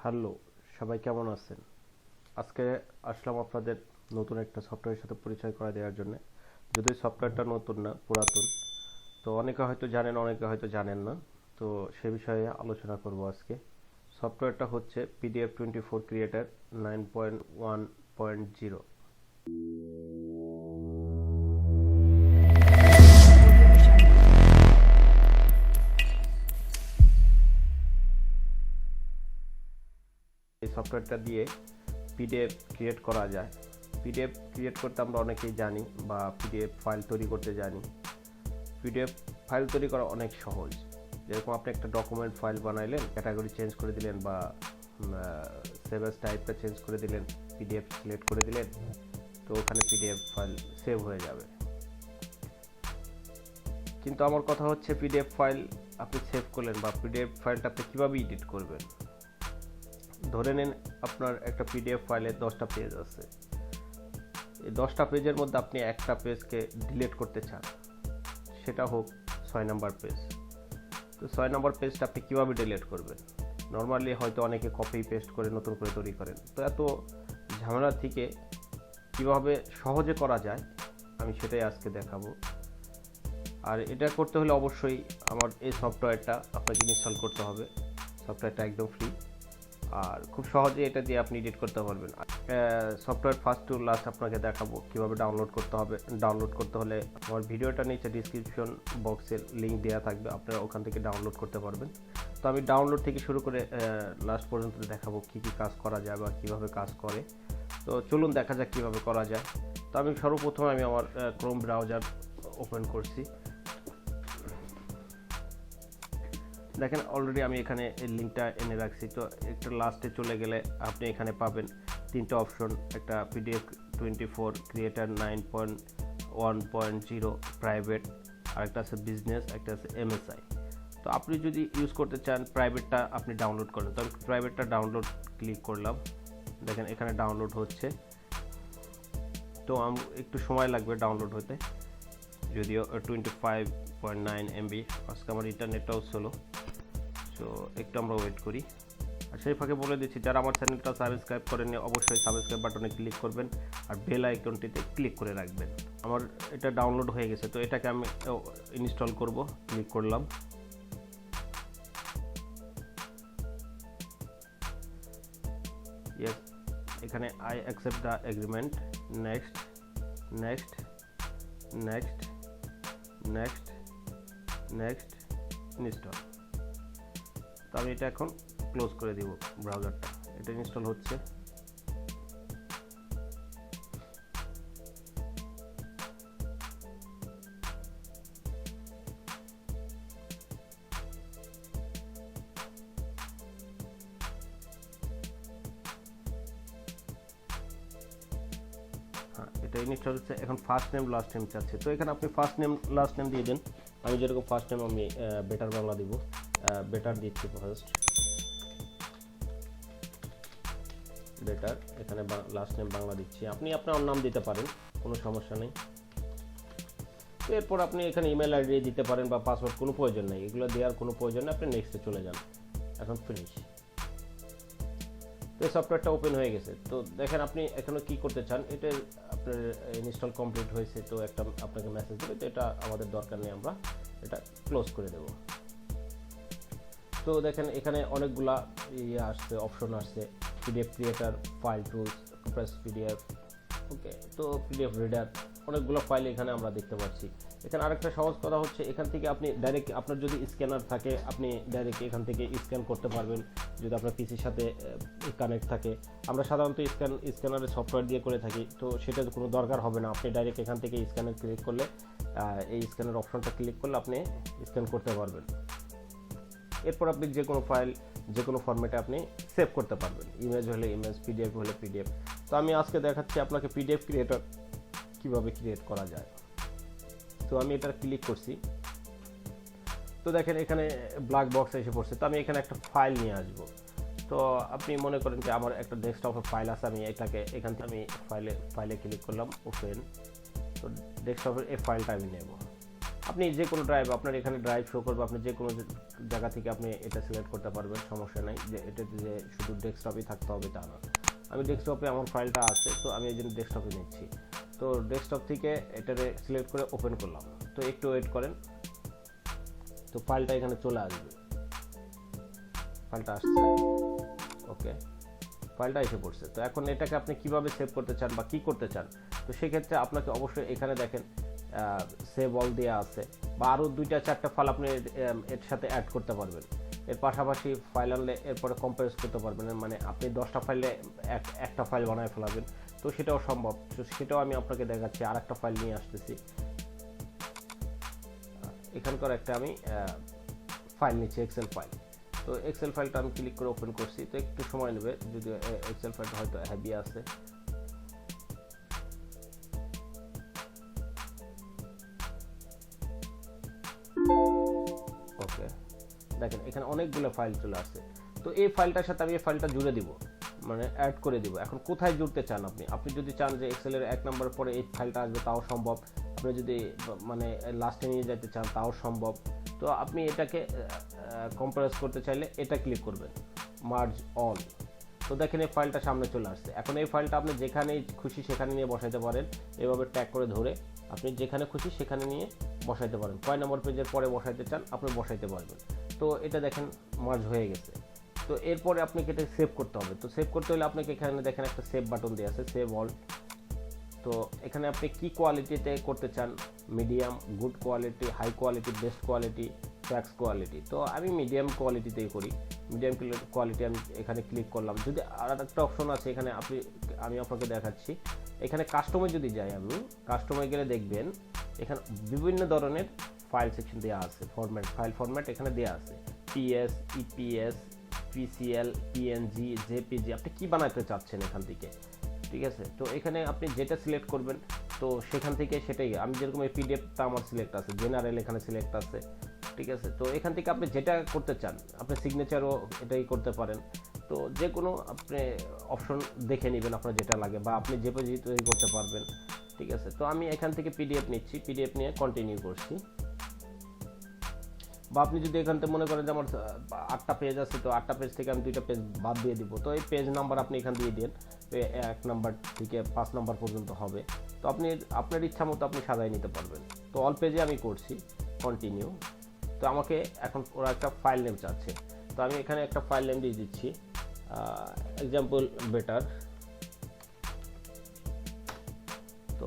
Hello, সবাই কেমন আছেন? আজকে আসলাম আপনাদের নতুন একটা সফটওয়্যারের সাথে পরিচয় করে দেওয়ার জন্য। যদিও সফটওয়্যারটা নতুন না, পুরাতন। তো অনেকে হয়তো জানেন, অনেকে হয়তো জানেন না। তো সে বিষয়ে আলোচনা করব আজকে। সফটওয়্যারটা হচ্ছে PDF24 ক্রিয়েটার 9.1.0। এই সফটওয়্যারটা দিয়ে পিডিএফ ক্রিয়েট করা যায়। পিডিএফ ক্রিয়েট করতে আমরা অনেকেই জানি, বা পিডিএফ ফাইল তৈরি করতে জানি। পিডিএফ ফাইল তৈরি করা অনেক সহজ। যেরকম আপনি একটা ডকুমেন্ট ফাইল বানাইলেন, ক্যাটাগরি চেঞ্জ করে দিলেন, বা সেভ অ্যাজ টাইপটা চেঞ্জ করে দিলেন, পিডিএফ সিলেক্ট করে দিলেন, তো ওখানে পিডিএফ ফাইল সেভ হয়ে যাবে। কিন্তু আমার কথা হচ্ছে, পিডিএফ ফাইল আপনি সেভ করলেন, বা পিডিএফ ফাইলটা আপনি কীভাবে এডিট করবেন? ধরে নিন আপনার একটা পিডিএফ ফাইলে 10টা পেজ আছে। এই 10টা পেজের মধ্যে আপনি একটা পেজকে ডিলিট করতে চান, সেটা হোক 6 নম্বর পেজ। তো 6 নম্বর পেজটা আপনি কীভাবে ডিলিট করবেন? নর্মালি হয়তো অনেকে কপি পেস্ট করে নতুন করে তৈরি করেন। তো এত ঝামেলা থেকে কীভাবে সহজে করা যায়, আমি সেটাই আজকে দেখাবো। আর এটা করতে হলে অবশ্যই আমার এই সফটওয়্যারটা আপনাকে ইনস্টল করতে হবে। সফটওয়্যারটা একদম ফ্রি, আর খুব সহজে এটা দিয়ে আপনি এডিট করতে পারবেন। সফটওয়্যার ফার্স্ট টু লাস্ট আপনাকে দেখাবো কিভাবে ডাউনলোড করতে হবে। ডাউনলোড করতে হলে আমার ভিডিওটা নিচে ডিসক্রিপশন বক্সের লিঙ্ক দেওয়া থাকবে, আপনারা ওখান থেকে ডাউনলোড করতে পারবেন। তো আমি ডাউনলোড থেকে শুরু করে লাস্ট পর্যন্ত দেখাবো কী কী কাজ করা যায় বা কীভাবে কাজ করে। তো চলুন দেখা যাক কীভাবে করা যায়। তো আমি সর্বপ্রথম আমার ক্রোম ব্রাউজার ওপেন করছি। দেখেন অলরেডি আমি এখানে এই লিঙ্কটা এনে রাখছি। তো একটু লাস্টে চলে গেলে আপনি এখানে পাবেন 3টা অপশন। একটা PDF24 ক্রিয়েটার 9.1.0 প্রাইভেট, আরেকটা আছে বিজনেস, একটা আছে MSI। তো আপনি যদি ইউজ করতে চান প্রাইভেটটা আপনি ডাউনলোড করেন। তো আমি প্রাইভেটটা ডাউনলোড ক্লিক করলাম। দেখেন এখানে ডাউনলোড হচ্ছে। তো একটু সময় লাগবে ডাউনলোড হতে, যদিও 25.9 MB। আজকে আমার ইন্টারনেটটাও স্লো, তো একটু আমরা ওয়েট করি। আর সেই ফাঁকে বলে দিচ্ছি, যারা আমার চ্যানেলটা সাবস্ক্রাইব করেননি অবশ্যই সাবস্ক্রাইব বাটনে ক্লিক করবেন, আর বেল আইকনটিতে ক্লিক করে রাখবেন। আমার এটা ডাউনলোড হয়ে গেছে, তো এটাকে আমি ইনস্টল করব। ক্লিক করলাম। ইয়েস, এখানে I accept the agreement, next next next next next install. তো আমি এটা এখন ক্লোজ করে দিব ব্রাউজারটা। এটা ইনস্টল হচ্ছে। হ্যাঁ, এটা ইনস্টল হচ্ছে। এখন ফার্স্ট নেম লাস্ট নেম চাচ্ছে, তো এখানে আপনি ফার্স্ট নেম লাস্ট নেম দিয়ে দেন। আমি যেরকম ফার্স্ট নেম আমি বেটার বাংলা দিব, বেটার দিচ্ছি ফার্স্ট, বেটার। এখানে লাস্ট নেম বাংলা দিচ্ছি। আপনি আপনার নাম দিতে পারেন, কোনো সমস্যা নেই। এরপর আপনি এখানে ইমেল আইডি দিতে পারেন, বা পাসওয়ার্ড, কোনো প্রয়োজন নেই, এগুলো দেওয়ার কোনো প্রয়োজন নেই। আপনি নেক্সটে চলে যান। এখন ফিনিশ। তো এই সফটওয়্যারটা ওপেন হয়ে গেছে। তো দেখেন আপনি এখনো কি করতে চান, এটা আপনার ইনস্টল কমপ্লিট হয়েছে। তো একটা আপনাকে মেসেজ দেবে, তো এটা আমাদের দরকার নেই, আমরা এটা ক্লোজ করে দেব। তো দেখেন এখানে অনেকগুলা আসছে, অপশন আসছে। PDF creator, file tools, compress PDF, okay. তো পিডিএফ রিডার, অনেকগুলো ফাইল এখানে আমরা দেখতে পাচ্ছি। এখানে আরেকটা সহজ কথা হচ্ছে, এখান থেকে আপনি ডাইরেক্ট, আপনার যদি স্ক্যানার থাকে আপনি ডাইরেক্ট এখান থেকে স্ক্যান করতে পারবেন, যদি আপনার পিসির সাথে কানেক্ট থাকে। আমরা সাধারণত স্ক্যানারের সফটওয়্যার দিয়ে করে থাকি, তো সেটা কোনো দরকার হবে না। আপনি ডাইরেক্ট এখান থেকে স্ক্যানার ক্লিক করলে, এই স্ক্যানার অপশনটা ক্লিক করলে আপনি স্ক্যান করতে পারবেন। এরপর আপনি যে কোনো ফাইল যে কোনো ফরম্যাটে আপনি সেভ করতে পারবেন। ইমেজ হলে ইমেজ, পিডিএফ হলে পিডিএফ। তো আমি আজকে দেখাচ্ছি আপনাকে পিডিএফ ক্রিয়েটর কীভাবে ক্রিয়েট করা যায়। তো আমি এটা ক্লিক করছি। তো দেখেন এখানে ব্ল্যাক বক্স এসে পড়ছে। তো আমি এখানে একটা ফাইল নিয়ে আসবো। তো আপনি মনে করেন যে আমার একটা ডেস্কটপে ফাইল আছে, আমি এটাকে এখান থেকে আমি ফাইলে ক্লিক করলাম, ওপেন। তো ডেস্কটপের এই ফাইলটা আমি নেব। আপনি যে কোনো ড্রাইভ, আপনার এখানে ড্রাইভ শো করবে, আপনি যে কোনো জায়গা থেকে আপনি এটা সিলেক্ট করতে পারবেন, সমস্যা নাই। যে এটা যে শুধু ডেস্কটপই থাকতে হবে তা না। আমি ডেস্কটপে আমার ফাইলটা আছে, তো আমি এই জন্য ডেস্কটপে নিচ্ছি। তো ডেস্কটপ থেকে এটারে সিলেক্ট করে ওপেন করলাম। তো একটু ওয়েট করেন, তো ফাইলটা এখানে চলে আসবে। ফাইলটা আসছে, ওকে, ফাইলটা এসে পড়ছে। তো এখন এটাকে আপনি কিভাবে সেভ করতে চান বা কি করতে চান, তো সেক্ষেত্রে আপনাকে অবশ্যই এখানে দেখেন সেভ অল দেওয়া আছে, বা আরও 2-4টা ফাইল আপনি এর সাথে অ্যাড করতে পারবেন। এর পাশাপাশি ফাইল আনলে এরপরে কম্প্রেস করতে পারবেন, মানে আপনি 10টা ফাইলে একটা ফাইল বানায় ফেলাবেন, তো সেটাও সম্ভব। তো সেটাও আমি আপনাকে দেখাচ্ছি। আর একটা ফাইল নিয়ে আসতেছি, এখানকার একটা আমি ফাইল নিচ্ছি, এক্সেল ফাইল। তো এক্সেল ফাইলটা আমি ক্লিক করে ওপেন করছি। তো একটু সময় নেবে, যদিও এক্সেল ফাইলটা হয়তো হেভি আছে। ওকে, দেখেন এখানে অনেকগুলো ফাইল চলে আসছে। তো এই ফাইলটার সাথে আমি এই ফাইলটা জুড়ে দিব, মানে অ্যাড করে দিব। এখন কোথায় জুড়তে চান আপনি যদি চান যে এক্সেলের 1 নম্বর পরে এই ফাইলটা আসবে, তাও সম্ভব। আপনি যদি মানে লাস্টে নিয়ে যেতে চান, তাও সম্ভব। তো আপনি এটাকে কম্প্রেস করতে চাইলে এটা ক্লিক করবেন, মার্জ অল। তো দেখেন এই ফাইলটা সামনে চলে আসছে। এখন এই ফাইলটা আপনি যেখানে খুশি সেখানে নিয়ে বসাইতে পারেন, এভাবে ট্যাগ করে ধরে আপনি যেখানে খুশি সেখানে নিয়ে বসাইতে পারেন। কয় নম্বর পেজের পরে বসাইতে চান আপনি বসাইতে পারবেন। তো এটা দেখেন মার্জ হয়ে গেছে। তো এরপরে আপনাকে এটা সেভ করতে হবে। তো সেভ করতে হলে আপনাকে এখানে দেখেন একটা সেভ বাটন দেওয়া আছে, সেভ অল। তো এখানে আপনি কি কোয়ালিটিতে করতে চান, medium, good quality, high quality, best quality, fax quality. তো আমি মিডিয়াম কোয়ালিটিতেই করি। মিডিয়াম কোয়ালিটি আমি এখানে ক্লিক করলাম। যদি আর একটা অপশন আছে এখানে, আমি আপনাকে দেখাচ্ছি। এখানে কাস্টমে যদি যাই, আমি কাস্টমে গেলে দেখবেন এখানে বিভিন্ন ধরনের ফাইল সেকশন দেওয়া আছে, ফাইল ফরম্যাট এখানে দেওয়া আছে, PS, EPS, PCL, PNG, JPG, আপনি কি বানাতে চাচ্ছেন এখান থেকে, ঠিক আছে। তো এখানে আপনি যেটা সিলেক্ট করবেন, তো সেখান থেকে সেটাই। আমি যেরকম এই পিডিএফটা আমার সিলেক্ট আছে, জেনারেল এখানে সিলেক্ট আছে, ঠিক আছে। তো এখান থেকে আপনি যেটা করতে চান, আপনি সিগনেচারও এটাই করতে পারেন। তো যে কোনো আপনি অপশন দেখে নেবেন আপনার যেটা লাগে, বা আপনি জেপিজি তৈরি করতে পারবেন, ঠিক আছে। তো আমি এখান থেকে পিডিএফ নিচ্ছি, পিডিএফ নিয়ে কন্টিনিউ করছি। বা আপনি যদি এখান থেকে মনে করেন যে আমার 8টা পেজ আছে, তো 8টা পেজ থেকে আমি 2টা পেজ বাদ দিয়ে দিব। তো এই পেজ নাম্বার আপনি এখান দিয়ে দেন, 1 নাম্বার থেকে 5 নাম্বার পর্যন্ত হবে। তো আপনি আপনার ইচ্ছা মতো আপনি সাজাই নিতে পারবেন। তো অল পেজে আমি করছি, কন্টিনিউ। তো আমাকে এখন ওরা একটা ফাইল নেম চাচ্ছে, তো আমি এখানে একটা ফাইল নেম দিয়ে দিচ্ছি, এক্সাম্পল বেটার। তো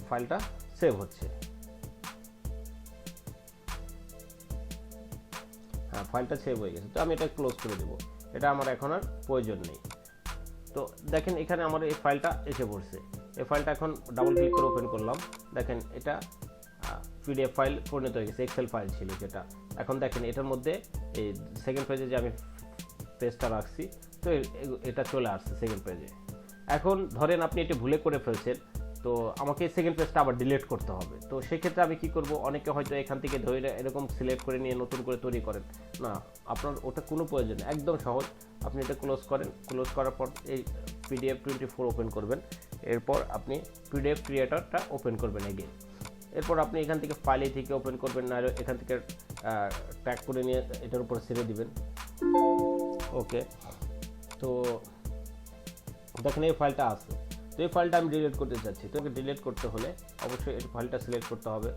ফাইলটা সেভ হচ্ছে। হ্যাঁ, ফাইলটা সেভ হয়ে গেছে। তো আমি এটা ক্লোজ করে দেবো, এটা আমার এখন আর প্রয়োজন নেই। তো দেখেন এখানে আমার এই ফাইলটা এসে পড়ছে। এই ফাইলটা এখন ডাবল ক্লিক করে ওপেন করলাম, দেখেন এটা পিডিএফ ফাইল পরিণত হয়ে গেছে। এক্সেল ফাইল ছিল যেটা, এখন দেখেন এটার মধ্যে এই সেকেন্ড পেজে যে আমি পেজটা রাখছি, তো এটা চলে আসছে সেকেন্ড পেজে। এখন ধরেন আপনি এটা ভুলে করে ফেলছেন, তো আমাকে সেকেন্ড পেজটা আবার ডিলিট করতে হবে। তো সেক্ষেত্রে আমি কি করব, অনেকে হয়তো এখান থেকে ধরে এরকম সিলেক্ট করে নিয়ে নতুন করে তৈরি করেন না, আপনার ওটা কোনো প্রয়োজন নেই, একদম সহজ। আপনি এটা ক্লোজ করেন, ক্লোজ করার পর এই PDF24 ওপেন করবেন। এরপর আপনি PDF ক্রিয়েটরটা ওপেন করবেন এগেইন। এরপর আপনি এখান থেকে ফাইলে থেকে ওপেন করবেন, না এখান থেকে ট্যাগ করে নিয়ে এটার উপর ছেড়ে দিবেন। ওকে, তো দেখেন এই ফাইলটা আছে। তো এই ফাইলটা আমি ডিলিট করতে চাচ্ছি। তো ডিলিট করতে হলে অবশ্যই এই ফাইলটা সিলেক্ট করতে হবে।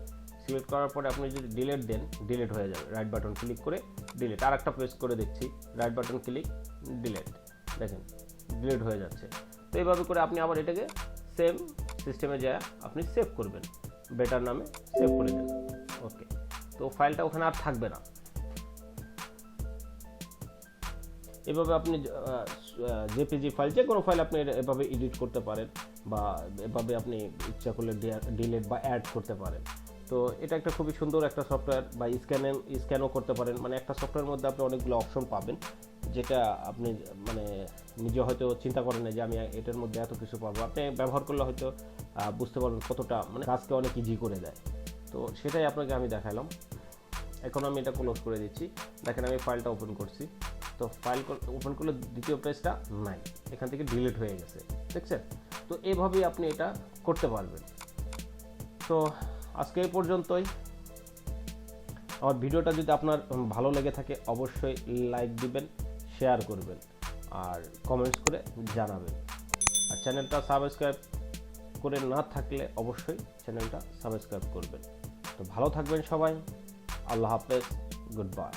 সিলেক্ট করার পরে আপনি যদি ডিলিট দেন, ডিলিট হয়ে যাবে। রাইট বাটন ক্লিক করে ডিলিট, আর একটা প্রেস করে দেখছি, রাইট বাটন ক্লিক, ডিলিট, দেখেন ডিলিট হয়ে যাচ্ছে। তো এইভাবে করে আপনি আবার এটাকে সেম সিস্টেমে যায় আপনি সেভ করবেন, বেটার নামে সেভ করে দেন। ওকে, তো ফাইলটা ওখানে আর থাকবে না। এভাবে আপনি জেপিজি ফাইল, যে কোনো ফাইল আপনি এভাবে এডিট করতে পারেন, বা এভাবে আপনি ইচ্ছা করলে ডিলিট বা অ্যাড করতে পারেন। তো এটা একটা খুবই সুন্দর একটা সফটওয়্যার, বা স্ক্যানও করতে পারেন। মানে একটা সফটওয়্যারের মধ্যে আপনি অনেকগুলো অপশন পাবেন, যেটা আপনি মানে নিজে হয়তো চিন্তা করেন না যে আমি এটার মধ্যে এত কিছু পাবো। আপনি ব্যবহার করলে হয়তো বুঝতে পারবেন কতটা মানে কাজকে অনেক ইজি করে দেয়। তো সেটাই আপনাকে আমি দেখালাম। এখন আমি এটা ক্লোজ করে দিচ্ছি। দেখেন আমি ফাইলটা ওপেন করছি, তো ফাইল ওপেন করলে দ্বিতীয় পেজটা নাই, এখান থেকে ডিলিট হয়ে গেছে, দেখছেন। তো এইভাবেই আপনি এটা করতে পারবেন। তো আজকে এই পর্যন্তই। আমার ভিডিওটা যদি আপনার ভালো লেগে থাকে অবশ্যই লাইক দিবেন, শেয়ার করবেন আর কমেন্টস করে জানাবেন। আর চ্যানেলটা সাবস্ক্রাইব করে না থাকলে অবশ্যই চ্যানেলটা সাবস্ক্রাইব করবেন। তো ভালো থাকবেন সবাই, আল্লাহ হাফেজ, গুড বাই।